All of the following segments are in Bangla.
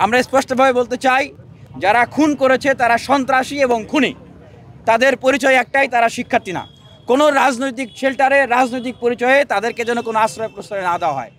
আমরা স্পষ্টভাবে বলতে চাই, যারা খুন করেছে তারা সন্ত্রাসী এবং খুনি। তাদের পরিচয় একটাই, তারা শিক্ষার্থী না। কোনো রাজনৈতিক শেল্টারে, রাজনৈতিক পরিচয়ে তাদেরকে যেন কোনো আশ্রয় প্রশ্রয় না দেওয়া হয়।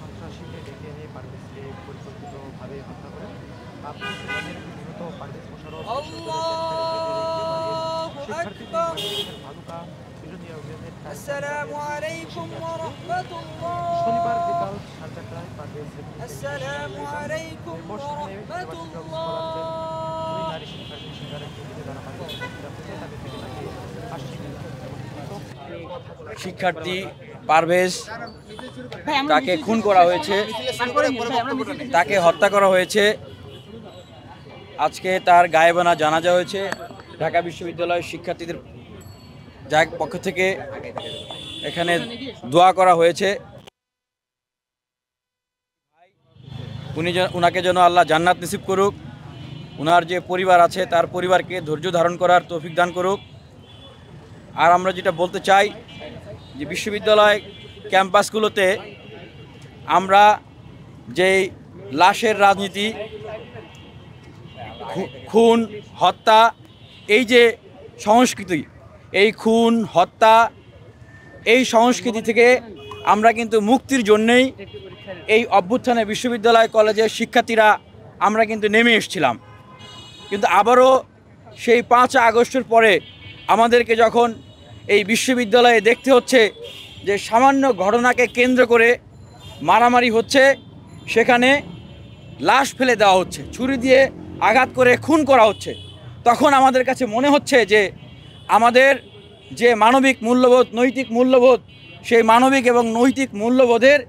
সন্ত্রাসীকে ডেকে এনে পারভেজকে পরিকল্পিতভাবে হত্যা করেন। আপনার বিব্রত পারভেজ মোশাররফ ভালুকা বিরোধী অভিযানের শনিবার বিকাল 4:30টায় পারভেজ নারী শিক্ষার্থী শিকারের দ্বারা শিক্ষার্থী পারভেজ, তাকে খুন করা হয়েছে, তাকে হত্যা করা হয়েছে। আজকে তার গায়েবানা জানাজা হয়েছে। ঢাকা বিশ্ববিদ্যালয়ের শিক্ষার্থীদের পক্ষ থেকে এখানে দোয়া করা হয়েছে। উনাকে যেন আল্লাহ জান্নাত নসিব করুক, উনার যে পরিবার আছে তার পরিবারকে ধৈর্য ধারণ করার তৌফিক দান করুক। আর আমরা যেটা বলতে চাই যে বিশ্ববিদ্যালয় ক্যাম্পাসগুলোতে আমরা যেই লাশের রাজনীতি, খুন হত্যা, এই যে সংস্কৃতি, এই খুন হত্যা এই সংস্কৃতি থেকে আমরা কিন্তু মুক্তির জন্যেই এই অভ্যুত্থানে বিশ্ববিদ্যালয় কলেজের শিক্ষার্থীরা আমরা কিন্তু নেমে এসেছিলাম। কিন্তু আবারও সেই 5 আগস্টের পরে আমাদেরকে যখন এই বিশ্ববিদ্যালয়ে দেখতে হচ্ছে যে সামান্য ঘটনাকে কেন্দ্র করে মারামারি হচ্ছে, সেখানে লাশ ফেলে দেওয়া হচ্ছে, ছুরি দিয়ে আঘাত করে খুন করা হচ্ছে, তখন আমাদের কাছে মনে হচ্ছে যে আমাদের যে মানবিক মূল্যবোধ, নৈতিক মূল্যবোধ, সেই মানবিক এবং নৈতিক মূল্যবোধের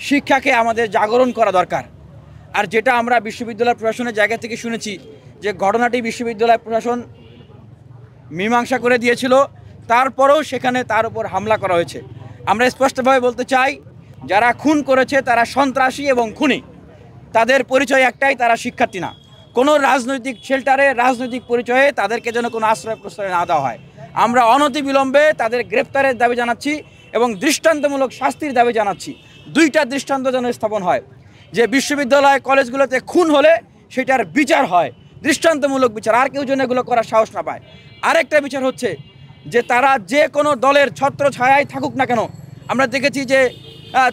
শিক্ষাকে আমাদের জাগরণ করা দরকার। আর যেটা আমরা বিশ্ববিদ্যালয় প্রশাসনের জায়গা থেকে শুনেছি যে ঘটনাটি বিশ্ববিদ্যালয় প্রশাসন মীমাংসা করে দিয়েছিল, তারপরেও সেখানে তার উপর হামলা করা হয়েছে। আমরা স্পষ্টভাবে বলতে চাই, যারা খুন করেছে তারা সন্ত্রাসী এবং খুনি। তাদের পরিচয় একটাই, তারা শিক্ষার্থী না। কোনো রাজনৈতিক শেল্টারে, রাজনৈতিক পরিচয়ে তাদেরকে যেন কোনো আশ্রয় প্রশ্রয় না দেওয়া হয়। আমরা অনতিবিলম্বে তাদের গ্রেপ্তারের দাবি জানাচ্ছি এবং দৃষ্টান্তমূলক শাস্তির দাবি জানাচ্ছি। 2টা দৃষ্টান্ত যেন স্থাপন হয়, যে বিশ্ববিদ্যালয় কলেজগুলোতে খুন হলে সেটার বিচার হয়, দৃষ্টান্তমূলক বিচার, আর কেউ যেন এগুলো করার সাহস না পায়। আরেকটা বিচার হচ্ছে যে তারা যে কোনো দলের ছত্র ছায়ায় থাকুক না কেন, আমরা দেখেছি যে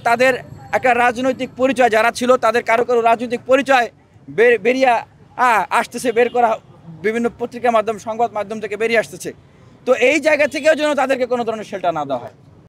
তাদের একটা রাজনৈতিক পরিচয় যারা ছিল, তাদের কারো কারো রাজনৈতিক পরিচয় বেরিয়ে আসতেছে, বের করা বিভিন্ন পত্রিকা মাধ্যম, সংবাদ মাধ্যম থেকে বেরিয়ে আসতেছে। তো এই জায়গা থেকেও যেন তাদেরকে কোনো ধরনের শেল্টার না দেওয়া হয়।